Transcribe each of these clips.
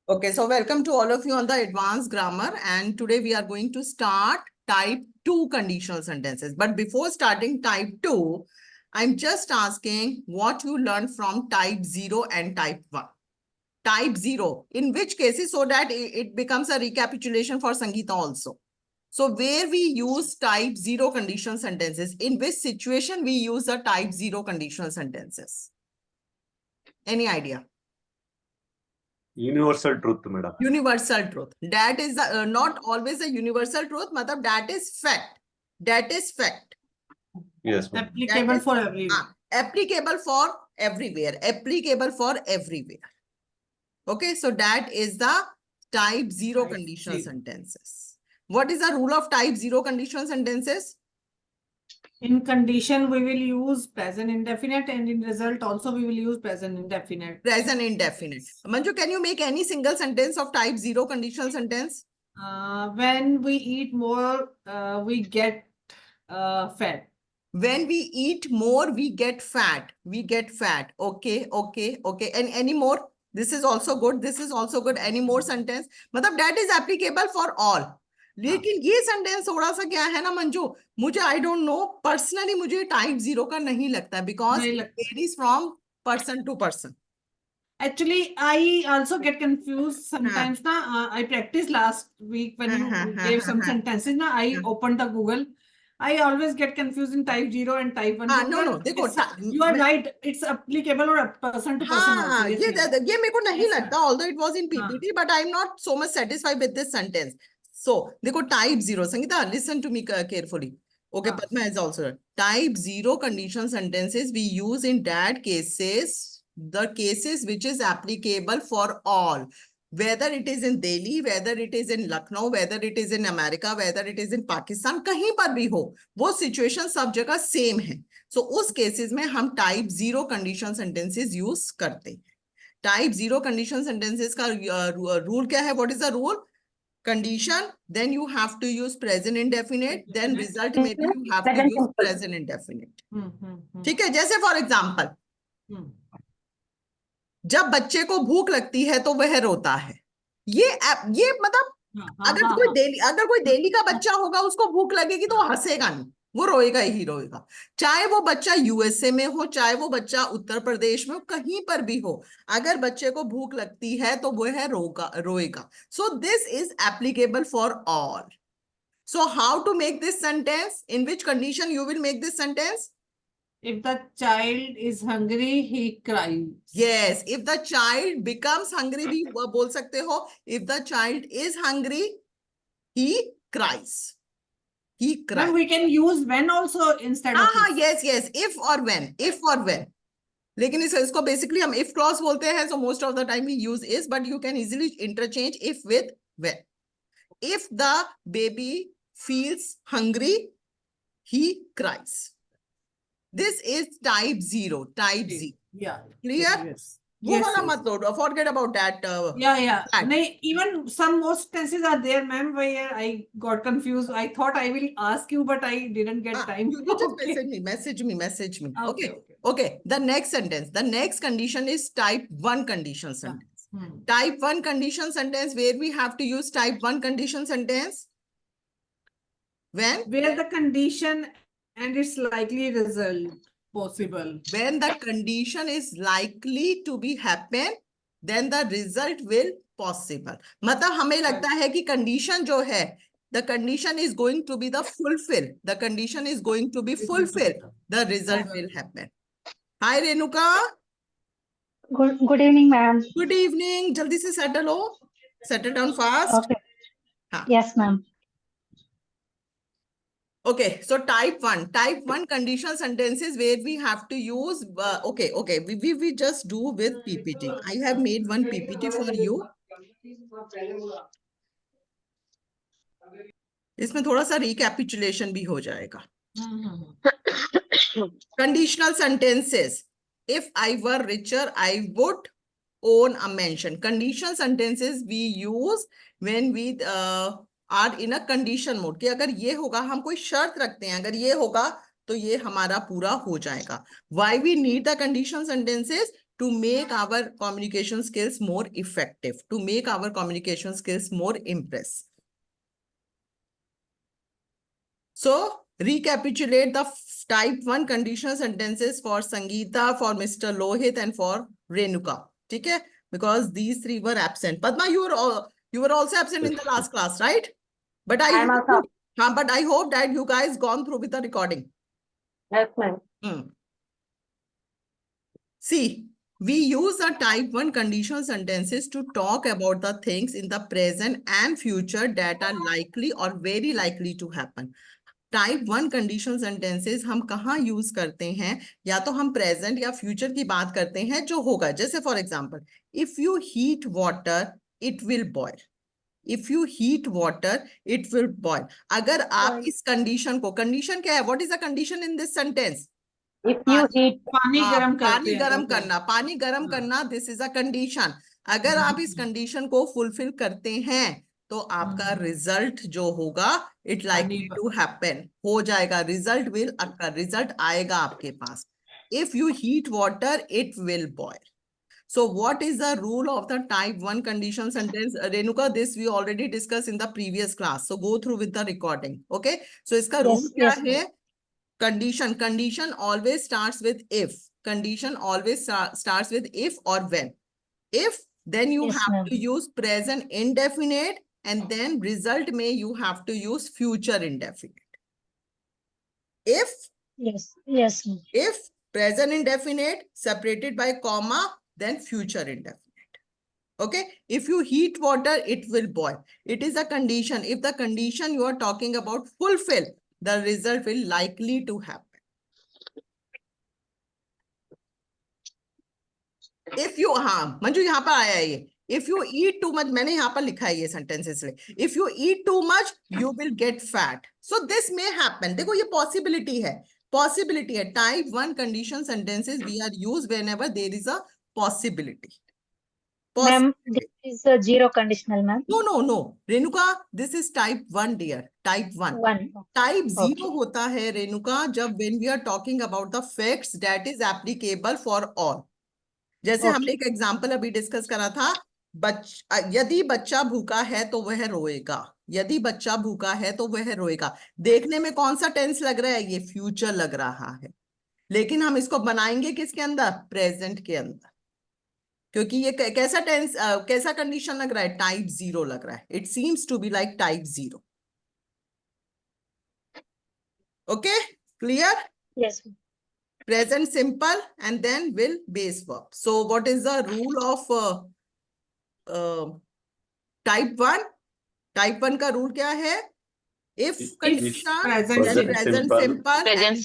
Okay, so welcome to all of you on the advanced grammar, and today we are going to start type 2 conditional sentences. But before starting type 2, I'm just asking what you learned from type 0 and type 1. Type 0, in which cases, so that it becomes a recapitulation for Sangeeta also. So where we use type 0 conditional sentences, in which situation we use the type 0 conditional sentences? Any idea? Universal truth, madam. Universal truth. That is the, not always a universal truth, matlab that is fact. That is fact. Yes, ma'am. Applicable for everyone. Applicable for everywhere. Applicable for everywhere. Okay, so that is the type 0 Type conditional 0. sentences. What is the rule of type 0 conditional sentences? In condition, we will use present indefinite, and in result also we will use present indefinite. Present indefinite. Manju, can you make any single sentence of type 0 conditional sentence? When we eat more, we get fat. When we eat more, we get fat. We get fat. Okay, okay, okay. And any more? This is also good. This is also good. Any more sentence? मतलब that is applicable for all. लेकिन ये sentence थोड़ा सा क्या है ना मंजू, मुझे I don't know personally, मुझे टाइप 0 का नहीं लगता because varies from person to person. Actually, I also get confused sometimes. I practiced last week when you gave some sentences. I opened the Google. I always get confused in type 0 and type 1. No. देखो, you are right. It's applicable or person to person also. ये मेरे को नहीं लगता, although it was in PPT, but I'm not so much satisfied with this sentence. So, देखो type 0, Sangeeta, listen to me carefully. Okay, Padma is also type 0 conditional sentences we use in that cases, the cases which is applicable for all. Whether it is in Delhi, whether it is in Lucknow, whether it is in America, whether it is in Pakistan, कहीं पर भी हो, वो situation सब जगह same है. So उस cases में हम type 0 conditional sentences use करते हैं. Type 0 conditional sentences का rule क्या है? What is the rule? Condition, then you have to use present indefinite, then result maybe you have to use present indefinite. ठीक है? जैसे for example, जब बच्चे को भूख लगती है तो वह रोता है. ये मतलब अगर कोई दिल्ली का बच्चा होगा, उसको भूख लगेगी तो वो हंसेगा नहीं, वो रोएगा ही रोएगा. चाहे वो बच्चा यूएसए में हो, चाहे वो बच्चा उत्तर प्रदेश में हो, कहीं पर भी हो, अगर बच्चे को भूख लगती है तो वह रोएगा. So this is applicable for all. So how to make this sentence? In which condition you will make this sentence? If the child is hungry, he cries. Yes, if the child becomes hungry, भी बोल सकते हो. If the child is hungry, he cries. He cries. Then we can use when also instead of if. Yes. If or when. If or when. लेकिन इसको basically हम if clause बोलते हैं, so most of the time we use is, but you can easily interchange if with when. If the baby feels hungry, he cries. This is type 0. Type 0. Yeah. Clear? Yes. वो वाला मत लो. Forget about that. Yeah. Even some more sentences are there, ma'am, where I got confused. I thought I will ask you, but I didn't get time. You just message me. Okay. The next sentence. The next condition is type 1 conditional sentence. Type 1 conditional sentence, where we have to use type 1 conditional sentence. When? Where the condition and its likely result possible. When the condition is likely to be happen, then the result will possible. मतलब हमें लगता है कि condition जो है, the condition is going to be the fulfill. The condition is going to be fulfilled. The result will happen. Hi Renuka. Good evening, ma'am. Good evening. जल्दी से settle हो. Settle down fast. Okay. हाँ. Yes, ma'am. Okay, so type 1 conditional sentences where we have to use, okay, we just do with PPT. I have made one PPT for you. इसमें थोड़ा सा recapitulation भी हो जाएगा. Conditional sentences. If I were richer, I would own a mansion. Conditional sentences we use when we are in a condition mode, कि अगर ये होगा, हम कोई शर्त रखते हैं, अगर ये होगा तो ये हमारा पूरा हो जाएगा. Why we need the conditional sentences? to make our communication skills more effective, to make our communication skills more impressive. So recapitulate the type 1 conditional sentences for Sangeeta, for Mr. Lohit, and for Renuka. Okay? Because these three were absent. Padma, you were also absent in the last class, right? But I hope that you guys gone through with the recording. Yes, ma'am. See, we use the type 1 conditional sentences to talk about the things in the present and future that are likely or very likely to happen. Type 1 conditional sentences हम कहाँ use करते हैं? या तो हम present या future की बात करते हैं जो होगा, जैसे for example, if you heat water it will boil, if you heat water it will boil. अगर आप इस कंडीशन को, कंडीशन क्या है, what is the condition in this sentence? If you heat, पानी गर्म करते पानी हैं, गर्म okay. करना, पानी गर्म करना, दिस इज अ कंडीशन। अगर आप इस कंडीशन को फुलफिल करते हैं तो आपका रिजल्ट जो होगा, इट लाइकली टू हैपन, हो जाएगा, रिजल्ट विल अकर, रिजल्ट आएगा आपके पास। If you heat water it will boil. So what is the rule of the type 1 conditional sentence? Renuka, this we already discussed in the previous class. So go through with the recording. Okay. So इसका rule क्या है? Condition always starts with if. Condition always starts with if or when. If, then you have to use present indefinite, and then result may you have to use future indefinite. If, yes, ma'am. if present indefinite separated by comma, then future indefinite. Okay. If you heat water, it will boil. It is a condition. If the condition you are talking about fulfill, the result will likely to happen. If you, हाँ मंजू यहाँ पर आया है ये, if you eat too much, मैंने यहाँ पर लिखा है ये sentences ले, if you eat too much you will get fat. So this may happen. देखो ये possibility है, possibility है. Type 1 condition sentences we are used whenever there is a possibility. Ma'am, this is a zero conditional, ma'am. No. Renuka, this is type 1, dear. Type 1. Type 0 होता है, Renuka, जब when we are talking about the facts that is applicable for all. जैसे हमने एक example अभी discuss करा था, यदि बच्चा भूखा है तो वह रोएगा, यदि बच्चा भूखा है तो वह रोएगा। देखने में कौन सा टेंस लग रहा है? ये फ्यूचर लग रहा है, लेकिन हम इसको बनाएंगे किसके अंदर? प्रेजेंट के अंदर, क्योंकि ये कैसा टेंस, कैसा कंडीशन लग रहा है? टाइप 0 लग रहा है। It seems to be like type 0. Okay, clear? Yes. Present simple and then will base verb. So what is the rule of type 1? Type 1 का rule क्या है? If condition, present simple, and then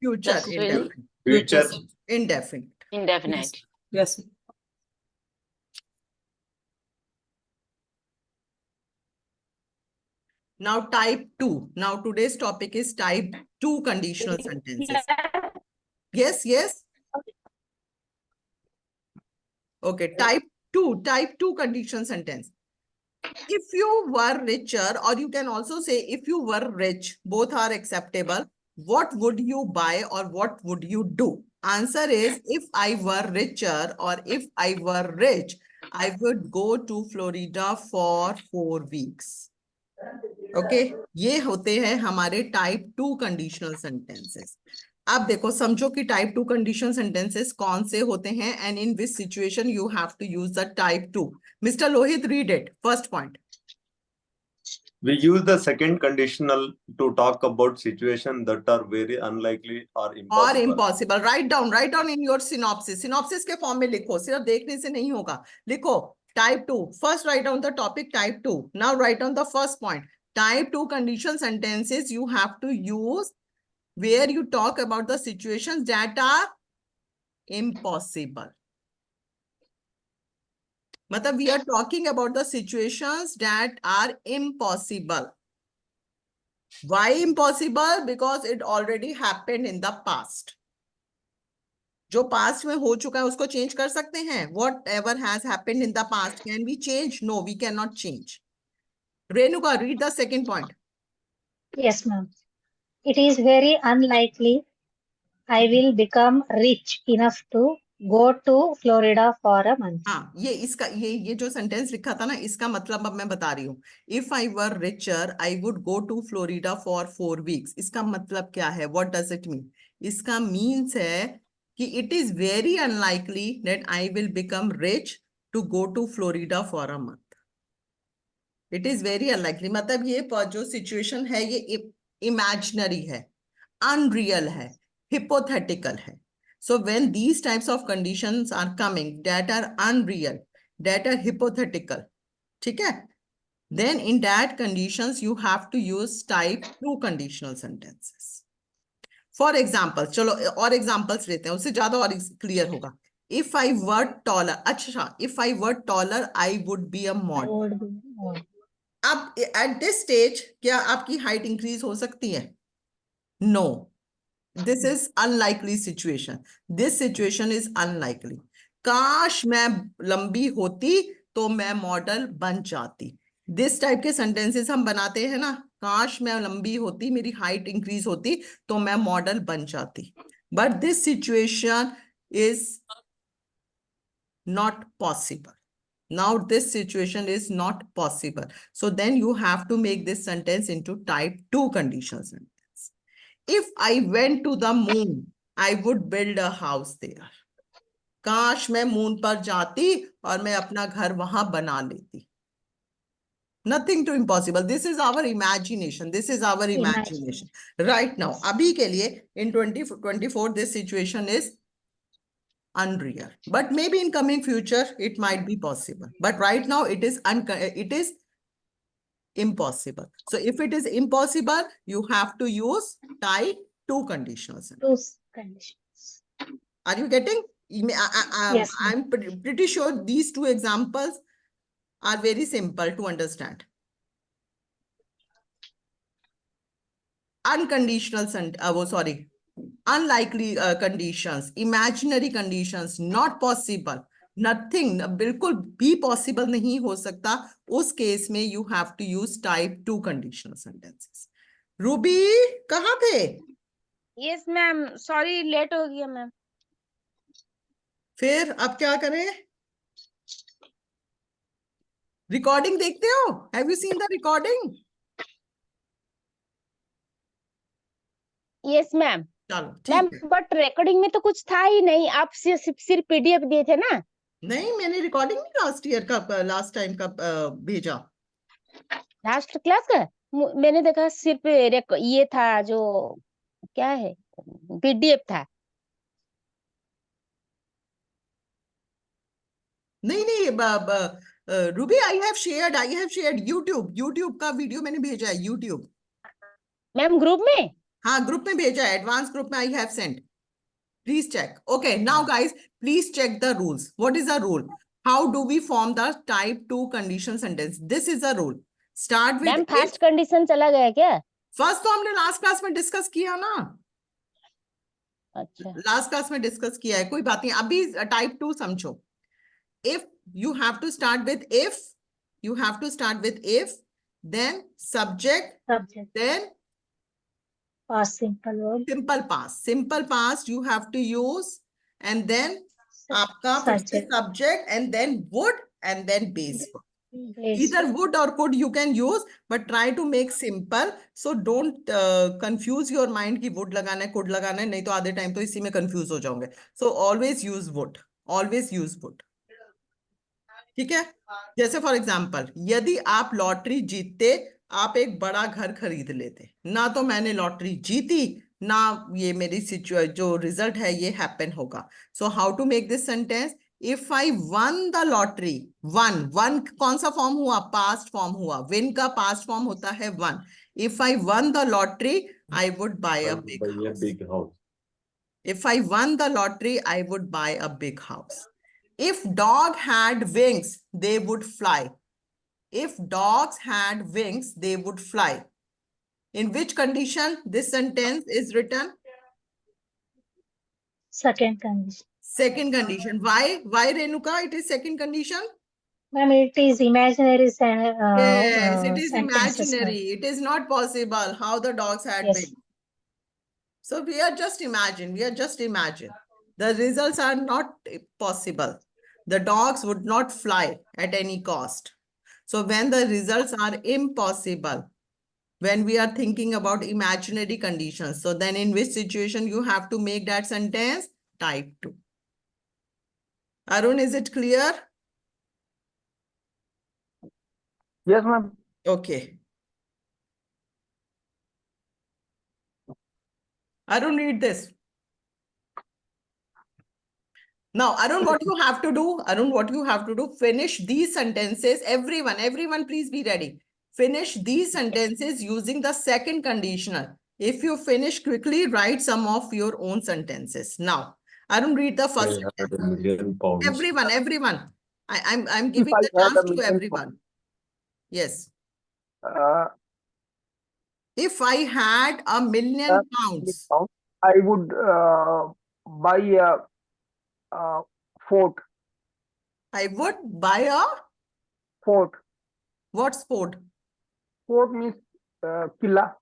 future indefinite. Future Indefinite. Yes. Now type 2. Now today's topic is type 2 conditional sentences. Yes. Okay, type 2 conditional sentence. If you were richer, or you can also say if you were rich, both are acceptable. What would you buy or what would you do? Answer is, if I were richer or if I were rich, I would go to Florida for 4 weeks. Okay, ये होते हैं हमारे type 2 conditional sentences. अब देखो, समझो कि type 2 condition sentences कौन से होते हैं and in which situation you have to use the type 2. Mister Lohit, read it. First point. We use the second conditional to talk about situations that are very unlikely or impossible. Write down in your synopsis. Synopsis के form में लिखो, सिर्फ देखने से नहीं होगा. लिखो type 2. First write down the topic type 2. Now write down the first point. Type 2 conditional sentences you have to use where you talk about the situations that are impossible. Matlab, we are talking about the situations that are impossible. Why impossible? Because it already happened in the past. जो past में हो चुका है उसको change कर सकते हैं? Whatever has happened in the past, can we change? No, we cannot change. Renuka, read the second point. Yes, ma'am. It is very unlikely I will become rich enough to Go to Florida for a month. हाँ, ये जो sentence लिखा था ना, इसका मतलब अब मैं बता रही हूँ. If I were richer I would go to Florida for 4 weeks. इसका मतलब क्या है? What does it mean? इसका मीन्स है कि it is very unlikely that I will become rich to go to Florida for a month. It is very unlikely, मतलब ये जो सिचुएशन है ये इमेजिनरी है, अनरियल है, hypothetical है. So when these types of conditions are coming that are unreal, that are hypothetical, ठीक है, then in that conditions you have to use type 2 conditional sentences. For example, चलो और examples लेते हैं, उससे ज्यादा और clear होगा. If I were taller, अच्छा, if I were taller, I would be a I model. would be. अब at this stage क्या आपकी height increase हो सकती है? No. This is unlikely situation. This situation is unlikely. काश मैं लंबी होती तो मैं मॉडल बन जाती. दिस टाइप के सेंटेंसेस हम बनाते हैं ना, काश मैं लंबी होती, मेरी हाइट इंक्रीज होती तो मैं मॉडल बन जाती. But this situation is not possible. Now this situation is not possible. So then you have to make this sentence into type 2 conditional sentence. If I went to the moon, I would build a house there. काश मैं moon पर जाती और मैं अपना घर वहां बना लेती. Nothing too impossible. This is our imagination. This is our imagination. Right now, abhi ke liye in 2024, this situation is unreal. But maybe in coming future, it might be possible. But right now, it is impossible. So if it is impossible, you have to use type 2 conditional sentence. Two conditions. Are you getting? Yes, ma'am. I'm pretty sure these two examples are very simple to understand. Unconditional, unlikely conditions, imaginary conditions, not possible, nothing, बिल्कुल भी possible नहीं हो सकता. उस case में you have to use type 2 conditional sentences. Ruby कहाँ थे? Yes ma'am, sorry late हो गया मैम. फिर अब क्या करें? रिकॉर्डिंग देखते हो? Have you seen the recording? Yes ma'am. चलो मैम ठीक है. बट रिकॉर्डिंग में तो कुछ था ही नहीं, आप सिर्फ पीडीएफ दिए थे ना. नहीं, मैंने रिकॉर्डिंग नहीं लास्ट टाइम का भेजा. लास्ट क्लास का मैंने देखा सिर्फ ये था जो क्या है पीडीएफ था. नहीं, Ruby I have shared YouTube का वीडियो मैंने भेजा है. यूट्यूब मैम ग्रुप में. हाँ, ग्रुप में भेजा है, एडवांस ग्रुप में I have sent. Please check. Okay, now guys please check the rules. What is the rule? How do we form the type 2 condition sentence? This is the rule. Start ma'am with first condition चला गया क्या? First तो हमने last class में discuss किया ना. अच्छा, last class में डिस्कस किया है, कोई बात नहीं. अभी टाइप 2 समझो. If you have to start with if, then subject, then Past simple verb. simple past you have to use, and then आपका फिर से Subject. subject, and then would, and then base verb. Base Either verb. would or could you can use, but try to make simple. So don't confuse your mind कि would लगाना है, could लगाना है, नहीं तो आधे टाइम तो इसी में confuse हो जाओगे. So always use would. ठीक है. जैसे फॉर एग्जाम्पल, यदि आप लॉटरी जीतते, आप एक बड़ा घर खरीद लेते. ना तो मैंने लॉटरी जीती, ना ये मेरी जो रिजल्ट है ये हैपन होगा. So how to make this sentence? If I won the lottery, won कौन सा फॉर्म हुआ? पास्ट फॉर्म हुआ. विन का पास्ट फॉर्म होता है won. If I won the lottery I would buy a big house. If I won the lottery, I would buy a big house. If dog had wings, they would fly. If dogs had wings, they would fly. In which condition this sentence is written? Second condition. Second condition. Why, Renuka? It is second condition? Ma'am, it is imaginary Yes, it is sentences, ma'am. imaginary. It is not possible how the dogs had Yes. wings. So we are just imagine. The results are not possible. The dogs would not fly at any cost. So when the results are impossible, when we are thinking about imaginary conditions, so then in which situation you have to make that sentence? Type 2. Arun, is it clear? Yes, ma'am. Okay. Arun, read this. Now, Arun, what you have to do? Arun, what you have to do? Finish these sentences. Everyone, please be ready. Finish these sentences using the second conditional. If you finish quickly, write some of your own sentences. Now, Arun, read the first I had sentence. a million pounds. Everyone. I'm If giving I the had chance a to million everyone. Yes. Uh, If I had a million pounds, I would buy a fort. I would buy a Fort. what sport? Fort means killa.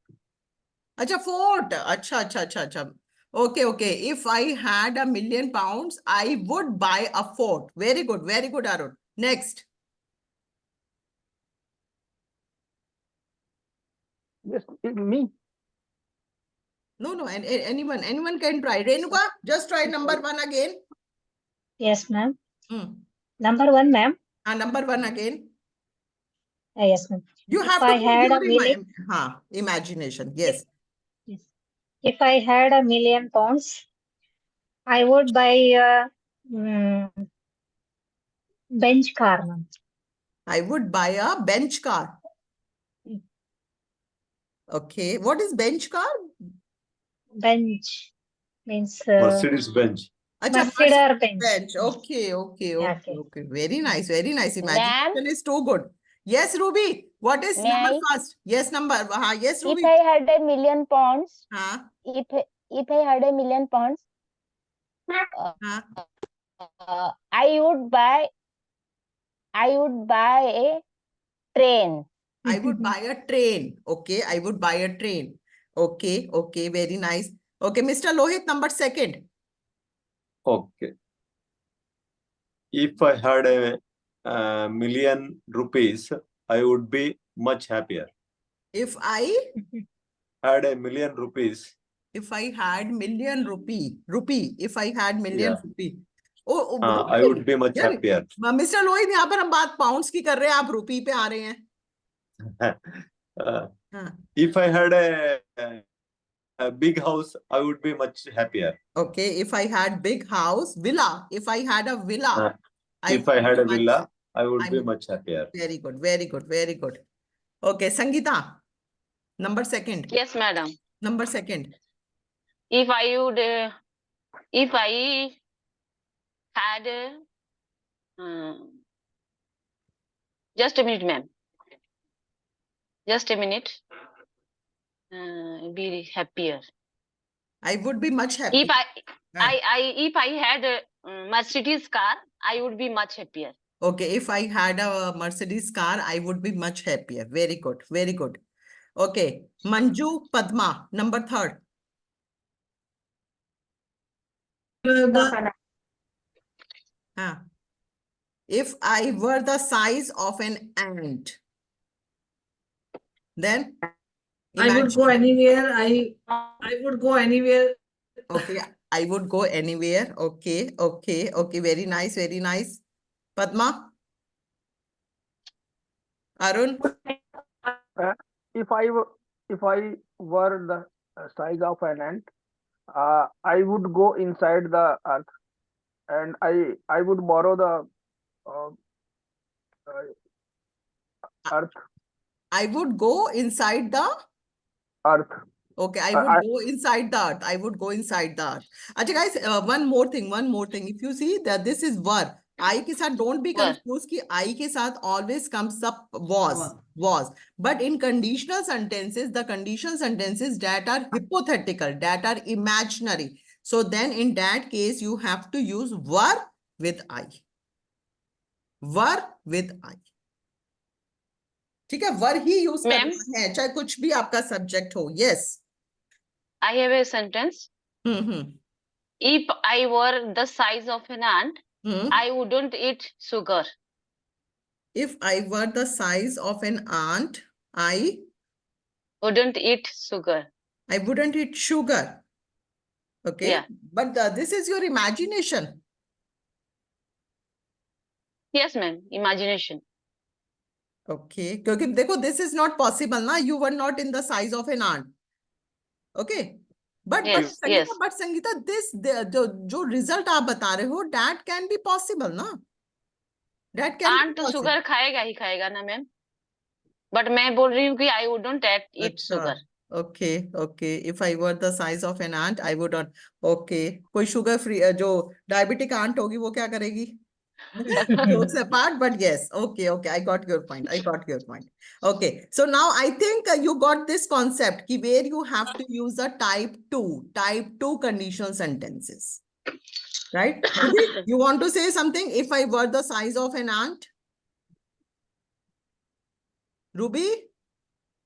Acha, fort. Acha. Okay. If I had a million pounds, I would buy a fort. Very good, Arun. Next. Yes, me. No, anyone can try. Renuka, just try number 1 again. Yes, ma'am. Hmm. Number 1, ma'am. Number 1 again. Yes, ma'am. You If have to I use had your a million, imagination. Yes. yes. If I had a million pounds, I would buy a bench car, ma'am. I would buy a bench car. Okay. What is bench car? Bench means Mercedes Benz. Acha, Mercedes bench. bench. Okay. Yeah, okay. Very nice. Imagination Ma'am, is too good. Yes, Ruby. What is may number I? first? Yes, number. Yes, If Ruby. I had a million pounds, Huh? if I had a million pounds, Huh? I would buy a train. I would buy a train. Okay. I would buy a train. Okay. Very nice. Okay, Mr. Lohit, number 2. Okay. If I had a million rupees, I would be much happier. If I Had a million rupees. If I had million rupee, if I had million Yeah. rupee. I would be much यार, happier. Mister Lohit, यहाँ पर हम बात pounds की कर रहे हैं, आप रुपी पे आ रहे हैं. हाँ. If I had a big house, I would be much happier. Okay, if I had big house, villa. If I had a villa, If I had a villa, I would be I'm- much happier. Very good. Okay, Sangeeta, number 2. Yes, madam. Number 2. If I had just a minute, ma'am. Just a minute. Be happier. I would be much happy. If I had a Mercedes car, I would be much happier. Okay, if I had a Mercedes car, I would be much happier. Very good. Okay, Manju, Padma, number 3. If I were the size of an ant, then I would go imagine. anywhere. I would go anywhere. Okay, I would go anywhere. Okay. Very nice. Padma? Arun? If I were the size of an ant, I would go inside the earth, and I would borrow the earth. I would go inside the Earth. Okay, I would go inside the earth. Acha guys, one more thing. If you see that this is were, I के साथ don't be confused कि I के साथ always comes up was. But in conditional sentences, the conditional sentences that are hypothetical, that are imaginary. So then in that case, you have to use were with I. Were with I. ठीक है, वर ही use करना है, चाहे कुछ भी आपका subject हो. Yes. I have a sentence. If I were the size of an ant, I wouldn't eat sugar. If I were the size of an ant, I Wouldn't eat sugar. wouldn't eat sugar. Okay. Yeah. But this is your imagination. Yes, ma'am. Imagination. Okay. क्योंकि देखो, this is not possible ना. You were not in the size of an ant. Okay. But Yes, Sangeeta, yes. but Sangeeta, this जो result आप बता रहे हो, that can be possible ना. That can be Ant possible. sugar खाएगा ही खाएगा ना मैम. But मैं बोल रही हूँ कि I wouldn't eat अच्छा. sugar. Okay, okay. If I were the size of an ant, I would not. Okay. कोई sugar free जो diabetic ant होगी वो क्या करेगी? Jokes apart, but yes. Okay, okay. I got your point. I got your point. Okay. So now I think you got this concept ki where you have to use the type 2 conditional sentences. Right? Ruby, you want to say something? If I were the size of an ant? Ruby?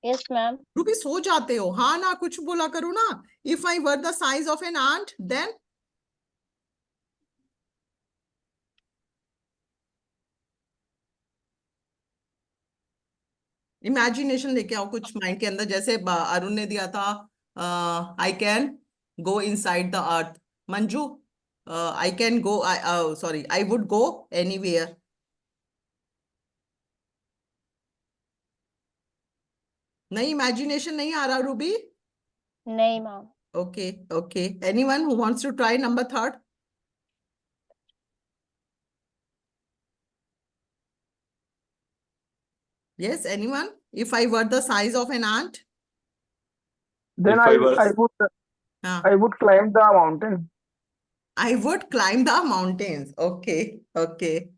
Yes, ma'am. Ruby, सो जाते हो? हाँ ना, कुछ बोला करो ना. If I were the size of an ant, then? Imagination लेके आओ कुछ माइंड के अंदर, जैसे अरुण ने दिया था, I can go inside the earth. Manju, I can go, sorry, I would go anywhere. नहीं, इमेजिनेशन नहीं आ रहा रूबी. नहीं, ma'am. Okay, okay. Anyone who wants to try number 3? Yes, anyone? If I were the size of an ant? Then If I was- I would climb the mountain. I would climb the mountains. Okay, okay.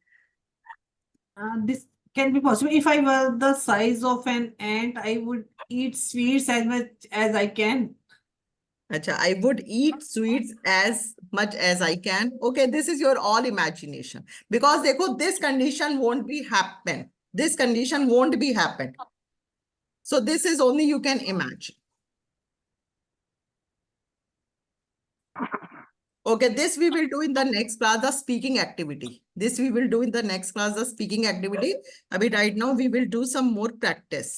This can be possible. If I were the size of an ant, I would eat sweets as much as I can. Acha, I would eat sweets as much as I can. Okay, this is your all imagination. Because dekho, this condition won't be happen. This condition won't be happen. So this is only you can imagine. Okay, this we will do in the next class, the speaking activity. This we will do in the next class, the speaking activity. Abhi right now we will do some more practice,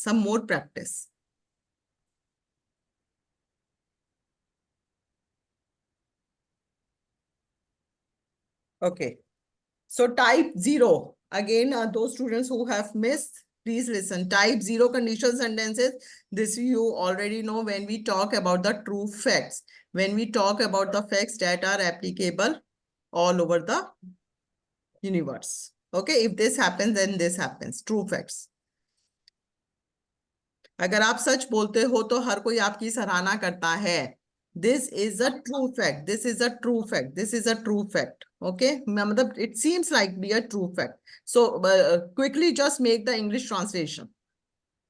Okay. So type 0. Again, those students who have missed, please listen. Type 0 conditional sentences. This you already know when we talk about the true facts. When we talk about the facts that are applicable all over the universe. Okay, if this happens, then this happens. True facts. अगर आप सच बोलते हो तो हर कोई आपकी सराहना करता है. This is a true fact. This is a true fact. This is a true fact. Okay, मतलब it seems like be a true fact. So quickly just make the English translation.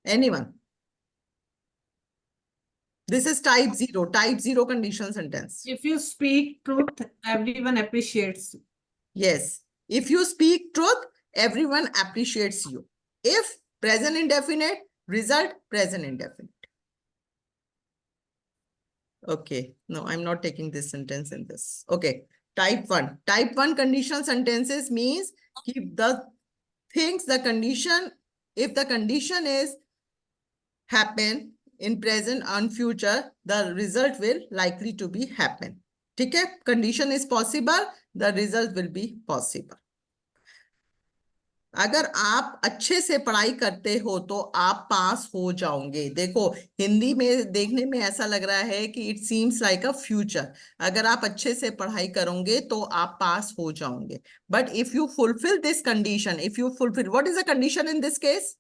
Anyone? This is type 0. Type 0 conditional sentence. If you speak truth, everyone appreciates you. Yes. If you speak truth, everyone appreciates you. If present indefinite, result present indefinite. Okay. No, I'm not taking this sentence in this. Okay. Type 1. Type 1 conditional sentences means keep the things, the condition, if the condition is happen in present and future, the result will likely to be happen. Okay? Condition is possible, the result will be possible. अगर आप अच्छे से पढ़ाई करते हो तो आप पास हो जाओगे. देखो, हिंदी में देखने में ऐसा लग रहा है कि it seems like a future. अगर आप अच्छे से पढ़ाई करोगे तो आप पास हो जाओगे. But if you fulfil this condition, if you fulfil, what is the condition in this case?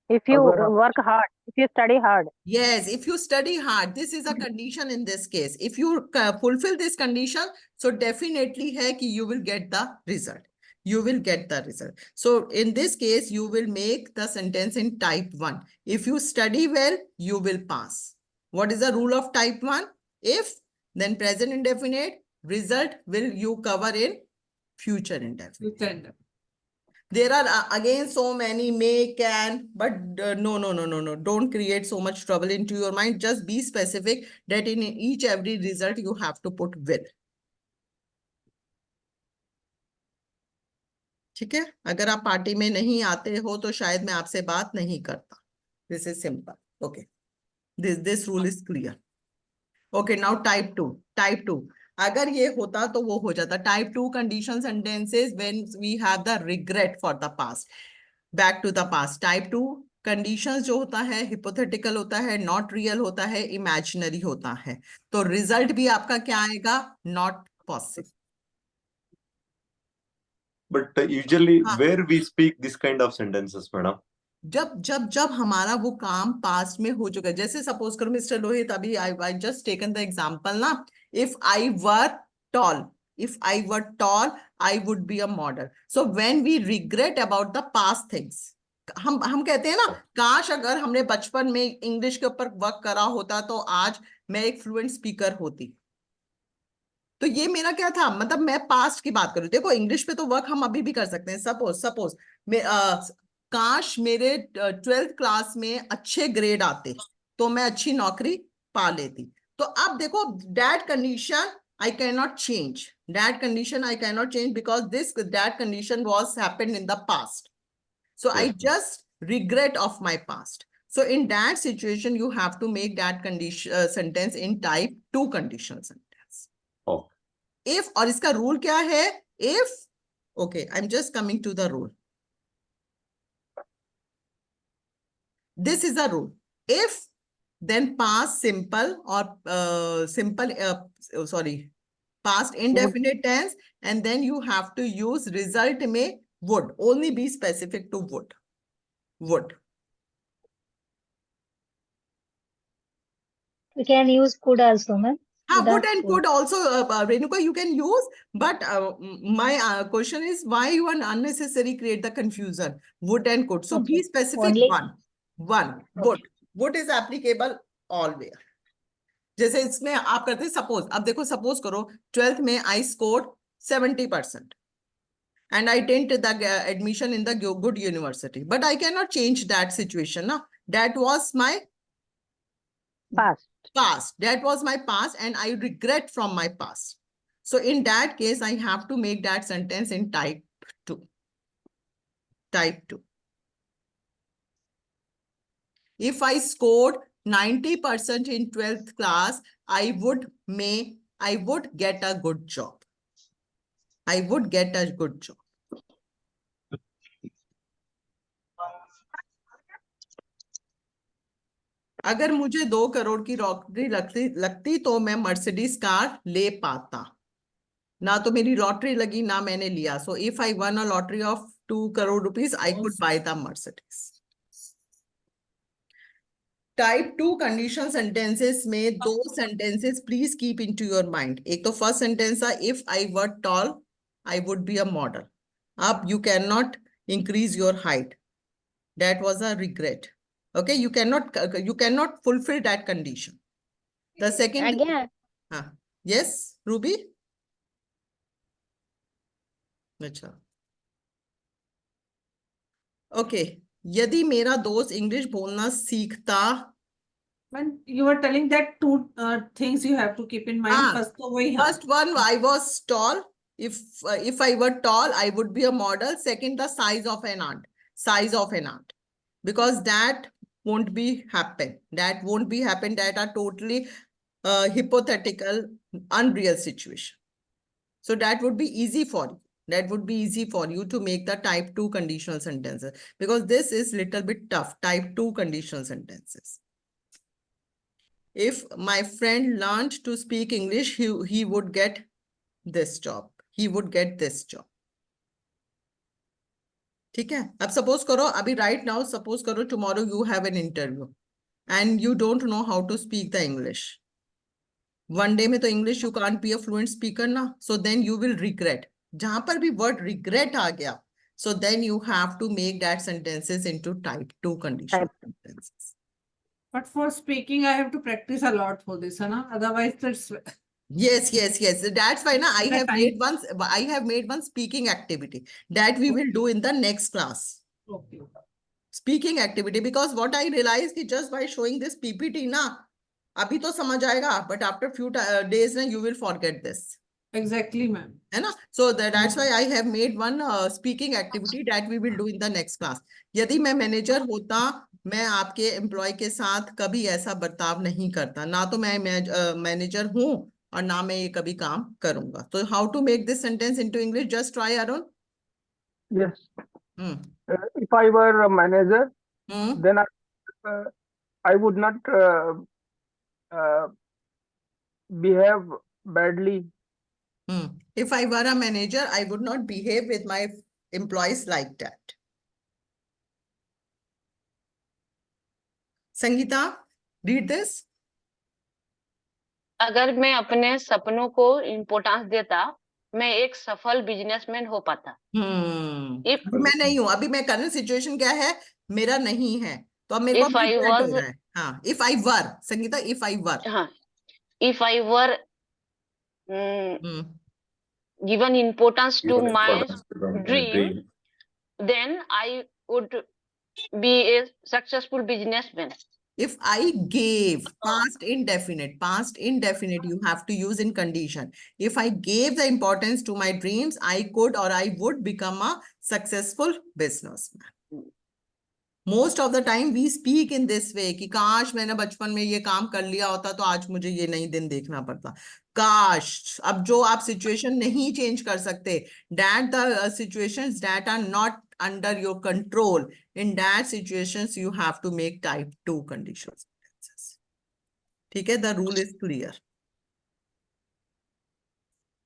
If you work hard, if you study hard. Yes, if you study hard, this is a condition in this case. If you fulfill this condition, so definitely hai ki you will get the result. You will get the result. So in this case, you will make the sentence in type 1. If you study well, you will pass. What is the rule of type 1? If, then present indefinite, result will you cover in future indefinite. There are again so many may, can, but no. Don't create so much trouble into your mind. Just be specific that in each every result you have to put with. ठीक है? अगर आप party में नहीं आते हो तो शायद मैं आपसे बात नहीं करता. This is simple. Okay. This rule is clear. Okay, now type 2. Type 2. अगर ये होता तो वो हो जाता. Type 2 conditional sentences when we have the regret for the past. Back to the past. Type 2 conditions जो होता है hypothetical होता है, not real होता है, imaginary होता है. तो result भी आपका क्या आएगा? Not possible. But usually हाँ. where we speak this kind of sentences, madam? जब हमारा वो काम पास्ट में हो चुका है. जैसे सपोज करो मिस्टर लोहित, अभी I just taken the example ना. If I were tall I would be a model. So when we regret about the past things, हम कहते हैं ना, काश अगर हमने बचपन में इंग्लिश के ऊपर वर्क करा होता तो आज मैं एक फ्लुएंट स्पीकर होती. तो ये मेरा क्या था, मतलब मैं पास्ट की बात करूं. देखो इंग्लिश पे तो वर्क हम अभी भी कर सकते हैं. सपोज काश मेरे 12th क्लास में अच्छे ग्रेड आते तो मैं अच्छी नौकरी पा लेती. तो अब देखो that condition I cannot change. That condition I cannot change because that condition was happened in the past. So I Yes. just regret of my past. So in that situation, you have to make that condition sentence in type 2 conditional sentence. Oh. If, और इसका rule क्या है? If, okay, I'm just coming to the rule. This is the rule. If, then past simple or past indefinite tense, and then you have to use result may would. Only be specific to would. Would. We can use could also, ma'am. Would and could also, Renuka, you can use, but my question is why you unnecessarily create the confusion? Would and could. So be specific. Only One. Would. Would is applicable always. जैसे इसमें आप करते हैं suppose. अब देखो suppose करो 12th में I scored 70% and I didn't the admission in the good university, but I cannot change that situation. Na? That was my past. That was my past and I regret from my past. So in that case, I have to make that sentence in type 2. Type 2. If I scored 90% in 12th class, I would get a good job. I would get a good job. अगर मुझे 2 करोड़ की lottery लगती तो मैं Mercedes car ले पाता. ना तो मेरी लॉटरी लगी ना मैंने लिया. So if I won a lottery of 2 crore rupees, I could buy the Mercedes. Type 2 conditional sentences में 2 sentences please keep into your mind. एक तो first sentence है if I were tall, I would be a model. Up you cannot increase your height. That was a regret. Okay, you cannot fulfill that condition. The second. Again. Yes, Ruby. अच्छा. Okay. यदि मेरा दोस्त English बोलना सीखता. When you were telling that two things you have to keep in mind. First one, I was tall. If I were tall, I would be a model. Second, the size of an ant. Size of an ant. Because that won't be happen. That won't be happen. That are totally hypothetical, unreal situation. So that would be easy for you. That would be easy for you to make the type 2 conditional sentences. Because this is little bit tough. Type 2 conditional sentences. If my friend learned to speak English, he would get this job. He would get this job. ठीक है. अब suppose करो, अभी right now, suppose करो tomorrow you have an interview and you don't know how to speak the English. One day में तो English you can't be a fluent speaker ना. So then you will regret. जहाँ पर भी word regret आ गया, so then you have to make that sentences into type 2 conditional sentences. But for speaking, I have to practice a lot for this, na? Otherwise, that's Yes, yes, yes. That's why now I That have made one speaking activity that we will do in the next class. Okay. Speaking activity, because what I realized is just by showing this PPT na, abhi to samajh aayega, but after few days na you will forget this. Exactly, ma'am. है ना? So that's why I have made one speaking activity that we will do in the next class. यदि मैं manager होता, मैं आपके employ के साथ कभी ऐसा बर्ताव नहीं करता, ना तो मैं मैनेजर हूँ और ना मैं ये कभी काम करूंगा. तो how to make this sentence into English? Just try, Arun. Yes. Hmm. If I were a manager, Hmm. then I would not uh, behave badly. Hmm. If I were a manager, I would not behave with my employees like that. Sangeeta, read this. अगर मैं अपने सपनों को importance देता, मैं एक सफल businessman हो पाता. If अभी मैं नहीं हूँ, अभी मैं करंट सिचुएशन क्या है, मेरा नहीं है, तो अब मेरे को if I regret हो was रहा है. हाँ, if I were, Sangeeta, if I were. हाँ, if I were given importance to Given my importance to my dream, then I would be a successful businessman. If I gave, past indefinite, you have to use in condition. If I gave the importance to my dreams, I could or I would become a successful businessman. Most of the time we speak in this way कि काश मैंने बचपन में ये काम कर लिया होता तो आज मुझे ये नहीं दिन देखना पड़ता. काश. अब जो आप सिचुएशन नहीं चेंज कर सकते, that the situations that are not under your control, in that situations you have to make type 2 conditional sentences. ठीक है? The rule is clear.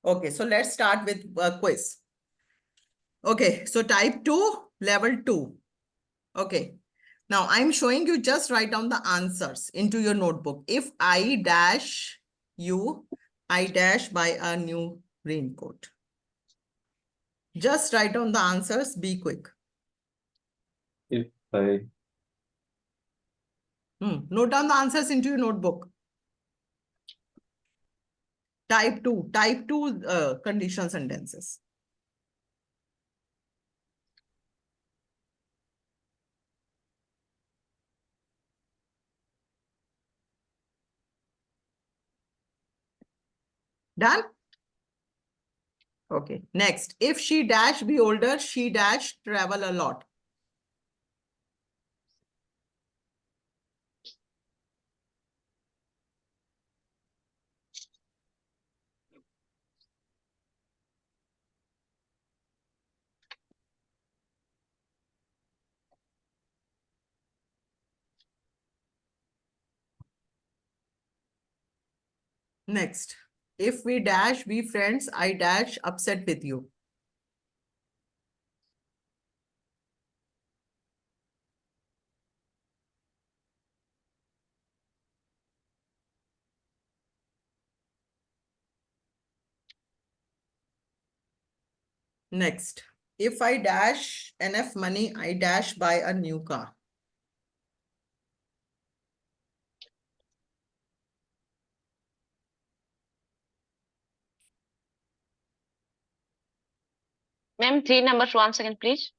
Okay, so let's start with a quiz. Okay, so type 2, level 2. Okay. Now I'm showing you, just write down the answers into your notebook. If I dash you, I dash buy a new raincoat. Just write down the answers, be quick. If I Note down the answers into your notebook. Type 2 conditional sentences. Done? Okay, next. If she dash be older, she dash travel a lot. Next. If we dash be friends, I dash upset with you. Next, if I dash enough money, I dash buy a new car. Ma'am, 3 numbers, 1 second, please.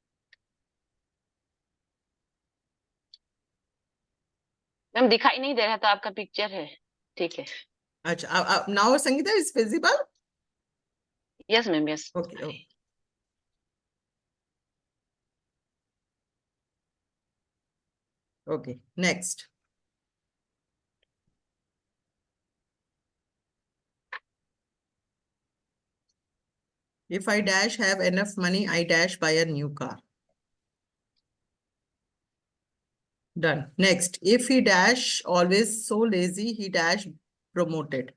Ma'am दिखाई नहीं दे रहा तो आपका picture है. ठीक है. अच्छा, now Sangeeta is visible? Yes, ma'am, yes. Okay, okay. Okay, next. If I dash have enough money, I dash buy a new car. Done. Next, if he dash always so lazy, he dash promoted.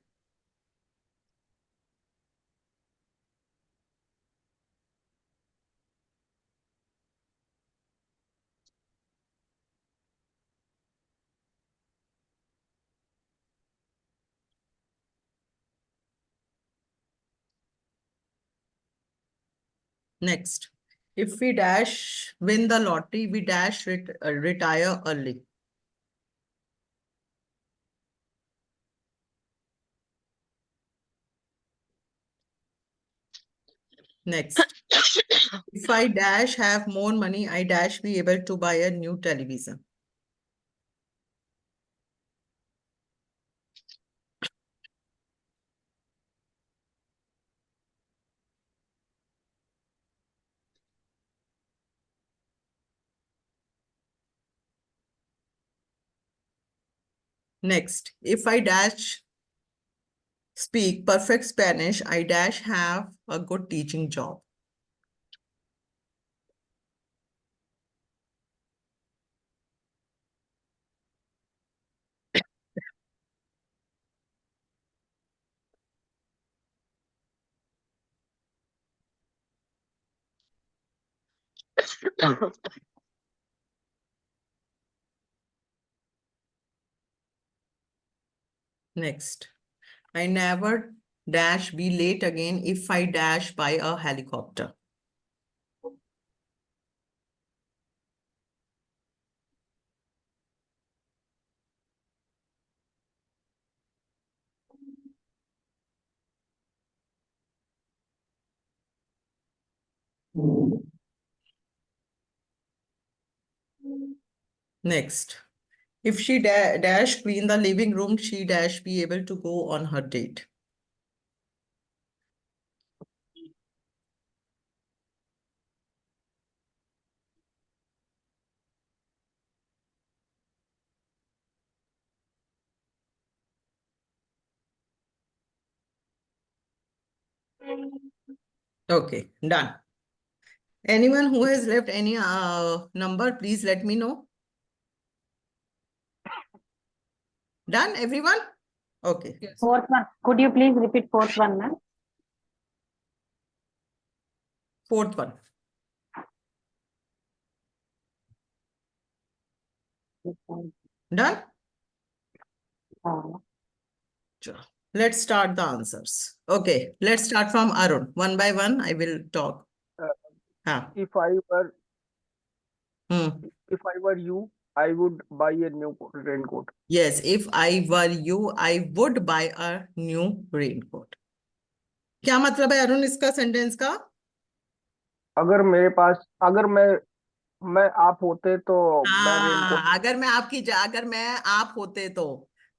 Next, if we dash win the lottery, we dash retire early. Next. If I dash have more money, I dash be able to buy a new television. Next, if I dash speak perfect Spanish, I dash have a good teaching job. Next, I never dash be late again if I dash by a helicopter. Next, if she dash clean the living room, she dash be able to go on her date. Okay, done. Anyone who has left any number, please let me know. Done, everyone? Okay. Yes. Fourth one. Could you please repeat fourth one, ma'am? Fourth one. Done? Sure. Let's start the answers. Okay, let's start from Arun. One by one, I will talk. If I were Hmm. you, I would buy a new raincoat. Yes, if I were you, I would buy a new raincoat. क्या मतलब है अरुण इसका sentence का? अगर मैं आप होते तो मैं रेनकोट अगर मैं आप होते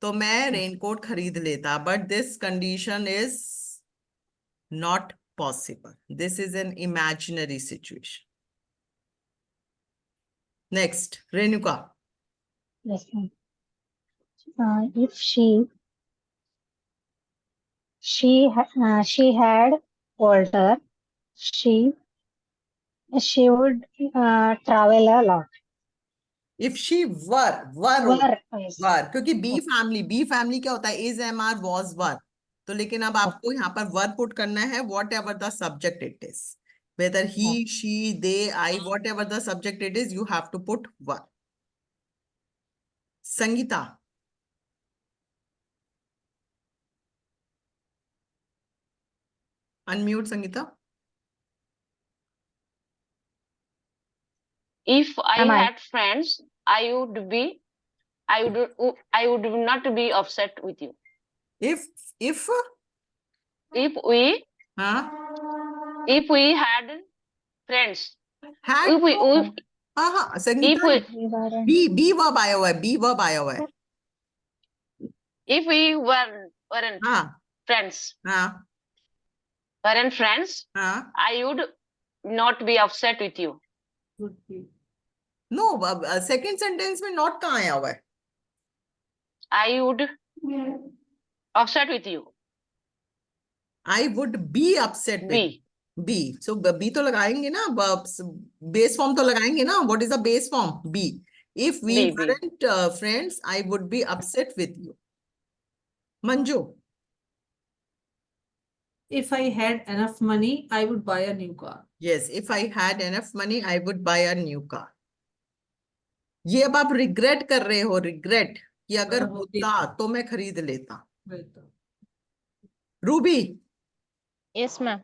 तो मैं रेनकोट खरीद लेता. But this condition is not possible. This is an imaginary situation. Next, Renuka. Yes, ma'am. If she had Walter, she would travel a lot. If she were, Yes. क्योंकि बी फैमिली क्या होता है? Is am are was were. तो लेकिन अब आपको यहाँ पर वर पुट करना है, what ever the subject it is. Whether he, she, they, I, whatever the subject it is, you have to put were. Sangeeta. Unmute, Sangeeta. If I Am I? had friends, I would not be upset with you. If If we had friends, had if we Sangeeta, be verb आया हुआ है, be verb आया हुआ है. if we weren't friends, I would not be upset with you. No, second sentence में not कहाँ आया हुआ है? I would upset with you. I would be upset with be. So be तो लगाएंगे ना, base form तो लगाएंगे ना. What is the base form? Be. If we weren't friends, I would be upset with you. Manju. If I had enough money, I would buy a new car. Yes, if I had enough money, I would buy a new car. ये अब आप regret कर रहे हो, regret कि अगर होता तो मैं खरीद लेता. Ruby. Yes, ma'am.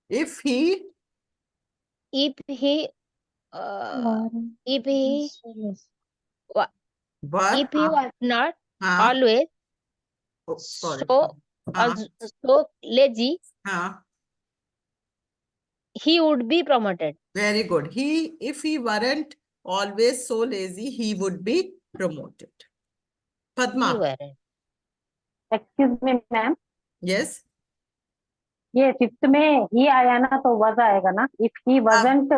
If he was not always Oh, sorry. So, so lazy, he would be promoted. Very good. If he weren't always so lazy, he would be promoted. He Padma. weren't. Excuse me, ma'am. Yes. ये fifth में ही आया ना तो was आएगा ना. If he wasn't.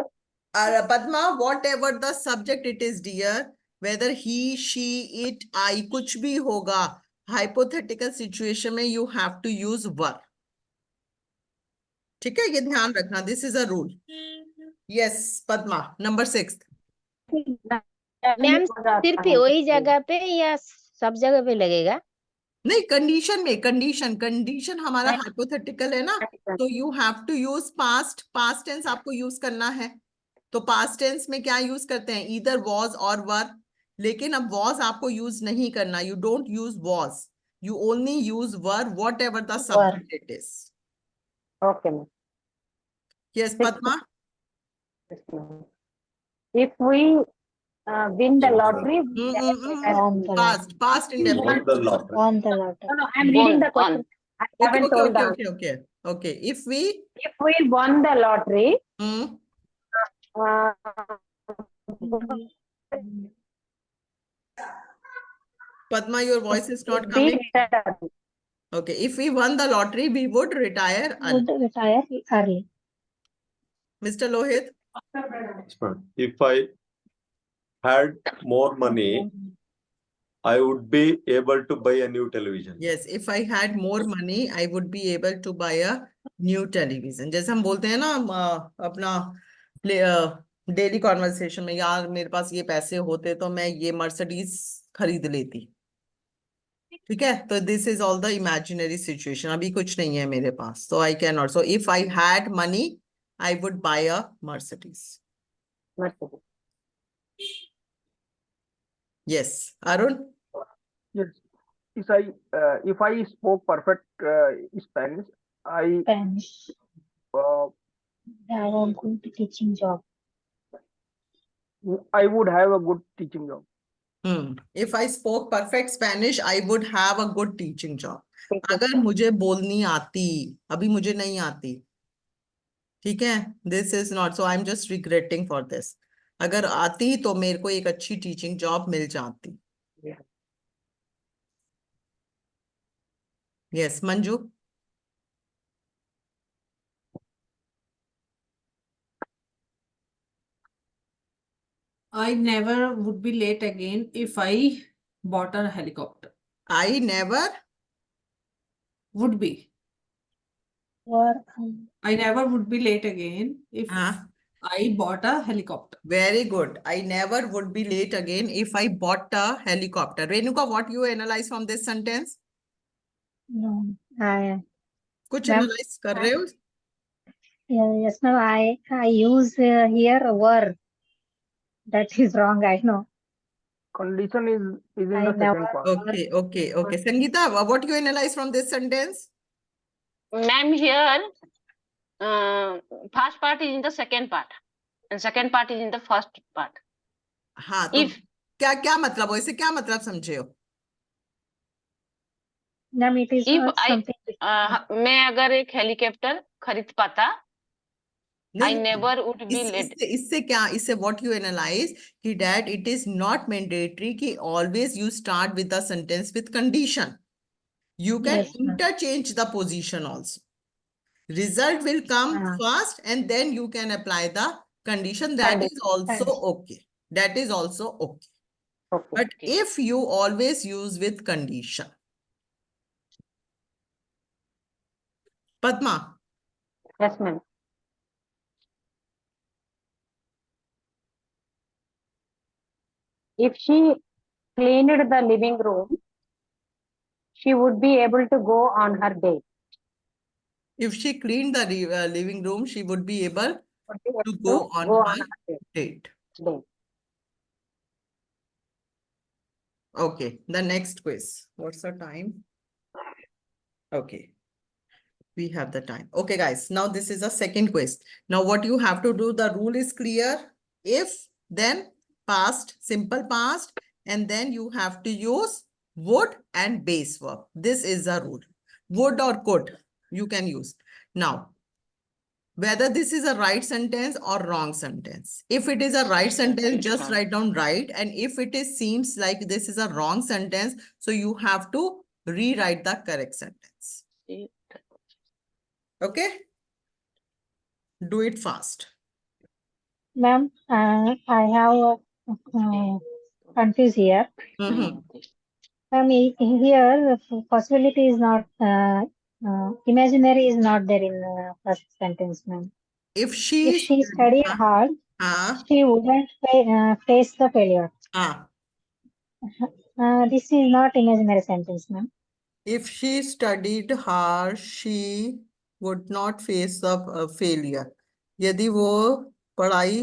Padma, whatever the subject it is, dear, whether he, she, it, I, कुछ भी होगा, hypothetical situation में you have to use were. ठीक है, ये ध्यान रखना. This is a rule. Yes, Padma. Number 6. Ma'am सिर्फ वही जगह पे या सब जगह पे लगेगा? नहीं, कंडीशन हमारा हाइपोथेटिकल है ना, तो you have to use past tense आपको यूज करना है. तो पास्ट टेंस में क्या यूज करते हैं? ईदर वॉज और वर. लेकिन अब वॉज आपको यूज नहीं करना. You don't use was, you only use were, what ever the subject it is. Okay, ma'am. Yes Padma. If we win the lottery, Past indefinite. Won the lottery. On the lottery. No, I'm reading the question. I haven't told the answer. Okay. If we won the lottery, Padma, your voice is not coming. Okay, if we won the lottery, we would retire early. Would retire early. Mr. Lohit. If I had more money, I would be able to buy a new television. Yes, if I had more money, I would be able to buy a new television. जैसे हम बोलते हैं ना अपना daily conversation में, यार मेरे पास ये पैसे होते तो मैं ये मर्सिडीज खरीद लेती. ठीक है, तो this is all the imaginary situation. अभी कुछ नहीं है मेरे पास, so I cannot. So if I had money, I would buy a Mercedes. Yes, Arun. Yes. If I spoke perfect Spanish, Spanish. Have a good teaching job. I would have a good teaching job. If I spoke perfect Spanish, I would have a good teaching job. अगर मुझे बोलनी आती, अभी मुझे नहीं आती. ठीक है, this is not, so I'm just regretting for this. अगर आती तो मेरे को एक अच्छी टीचिंग जॉब मिल जाती. Yes, Manju. I never would be late again if I bought a helicopter. I never Would be. Or I never would be late again if I bought a helicopter. Very good. I never would be late again if I bought a helicopter. Renuka, what you analyze from this sentence? no, कुछ Ma'am, analyze कर रहे हो? yes, no, I use here were. That is wrong, I know. Condition is in I the second never- part. Okay. Sangeeta, what you analyze from this sentence? Ma'am, here first part is in the second part and second part is in the first part. हाँ, तो If क्या मतलब हो? इसे क्या मतलब समझे हो? Ma'am, it is if not I something. मैं अगर एक हेलीकॉप्टर खरीद पाता, I नहीं, never would be late. इससे क्या, इससे what you analyze कि that it is not mandatory कि always you start with the sentence with condition. You can Yes, ma'am. interchange the position also. Result will come first and then you can apply the condition. That is also okay. That is also okay. Okay. But if you always use with condition. Padma. Yes, ma'am. If she cleaned the living room, she would be able to go on her date. If she cleaned the living room, she would be able to go on her date. Okay, the next quiz. What's the time? Okay. We have the time. Okay, guys. Now this is a second quiz. Now what you have to do, the rule is clear. If, then past, simple past, and then you have to use would and base verb. This is the rule. Would or could, you can use. Now, whether this is a right sentence or wrong sentence. If it is a right sentence, just write down right. And if it is seems like this is a wrong sentence, so you have to rewrite the correct sentence. Okay? Do it fast. Ma'am, I have confused here. Mhm. Ma'am, here the possibility is not imaginary is not there in the first sentence, ma'am. If If she she studied hard, she wouldn't face the failure. This is not imaginary sentence, ma'am. if she studied hard, she would not face the failure. यदि वो पढ़ाई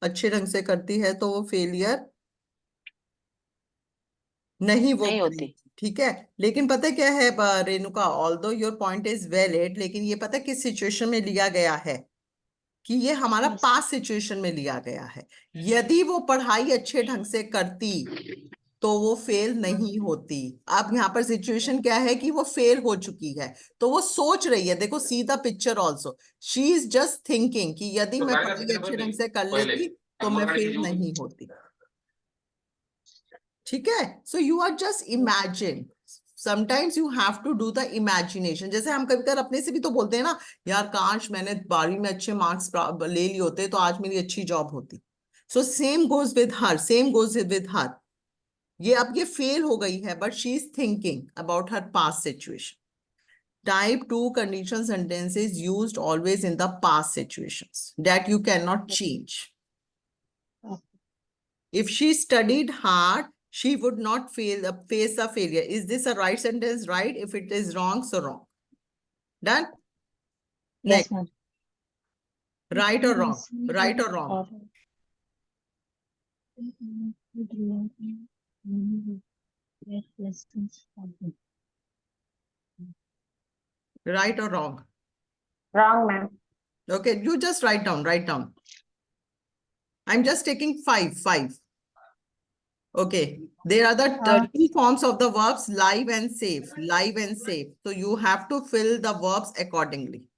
अच्छे ढंग से करती है तो वो फेलियर नहीं वो नहीं होती। करेगी, ठीक है। लेकिन पता है क्या है Renuka, although your point is valid, लेकिन ये पता है किस सिचुएशन में लिया गया है कि ये हमारा Yes. पास्ट सिचुएशन में लिया गया है। यदि वो पढ़ाई अच्छे ढंग से करती तो वो फेल नहीं होती। अब यहाँ पर सिचुएशन क्या है कि वो फेल हो चुकी है, तो वो सोच रही है। देखो see the picture also, she is just thinking कि यदि मैं पढ़ाई अच्छे ढंग से कर लेती तो मैं फेल नहीं होती, ठीक है। So you are just imagine, sometimes you have to do the imagination. जैसे हम कभी कभी अपने से भी तो बोलते हैं ना, यार काश मैंने 12वीं में अच्छे मार्क्स ले लिए होते तो आज मेरी अच्छी जॉब होती। So same goes with her, same goes with her. ये अब ये फेल हो गई है, but she is thinking about her past situation. Type 2 conditional sentence is used always in the past situations that you cannot change. If she studied hard, she would not face a failure. Is this a right sentence? Right. If it is wrong, so wrong. Done? Yes, Next. ma'am. Right or wrong? Right or wrong? Right or wrong? Wrong, ma'am. Okay, you just write down, write down. I'm just taking five. Okay, there are the two forms of the verbs, live and safe, live and safe. So you have to fill the verbs accordingly.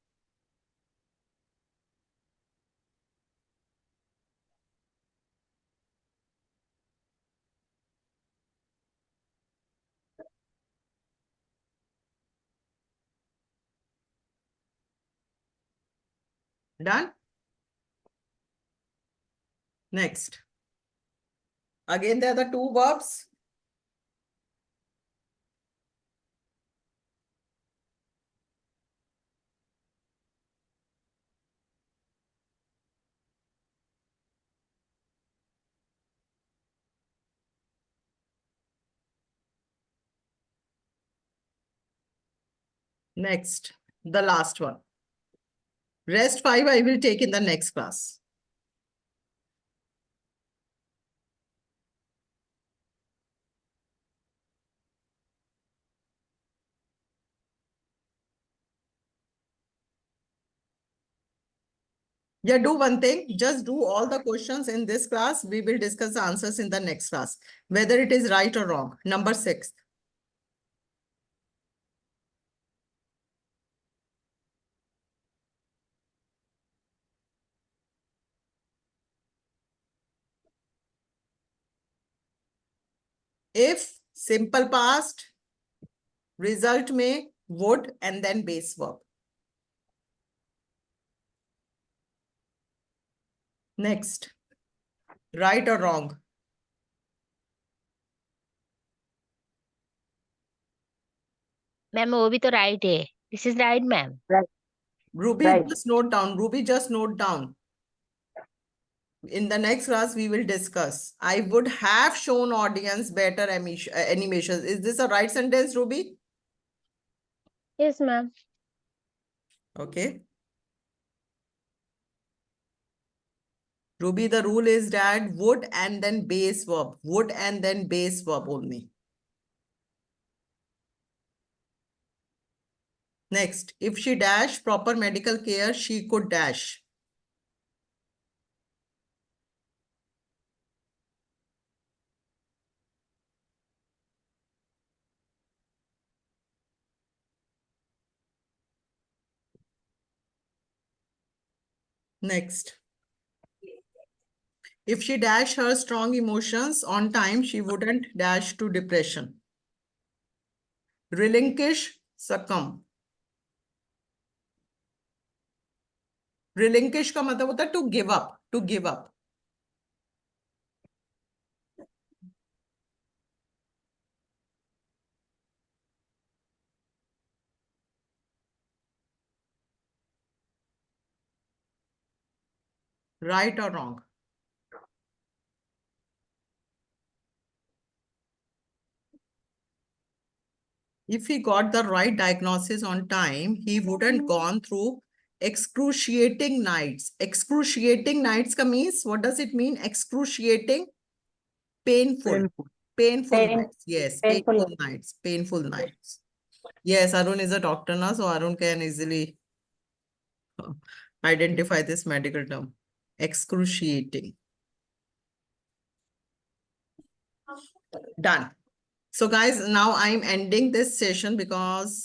Done? Next. Again, there are the two verbs. Next, the last one. Rest 5 I will take in the next class. Yeah, do one thing. Just do all the questions in this class. We will discuss the answers in the next class, whether it is right or wrong. Number 6. If simple past, result may would and then base verb. Next, right or wrong? Ma'am वो भी तो right है. This is right ma'am. Ruby, Right. just note down. Ruby, just note down. In the next class, we will discuss. I would have shown audience better animations. Is this a right sentence, Ruby? Yes ma'am. Okay. Ruby, the rule is that would and then base verb. Would and then base verb only. Next, if she dash proper medical care, she could dash. Next. If she dash her strong emotions on time, she wouldn't dash to depression. Relinquish, succumb. Relinquish का मतलब होता है to give up, to give up. Right or wrong? If he got the right diagnosis on time, he wouldn't gone through excruciating nights. Excruciating nights ka means, what does it mean? Excruciating, painful. Painful. Painful Pain- nights. Yes, painful painful nights. Painful nights. Yes, Arun is a doctor now, so Arun can easily identify this medical term. Excruciating. Done. So guys, now I'm ending this session because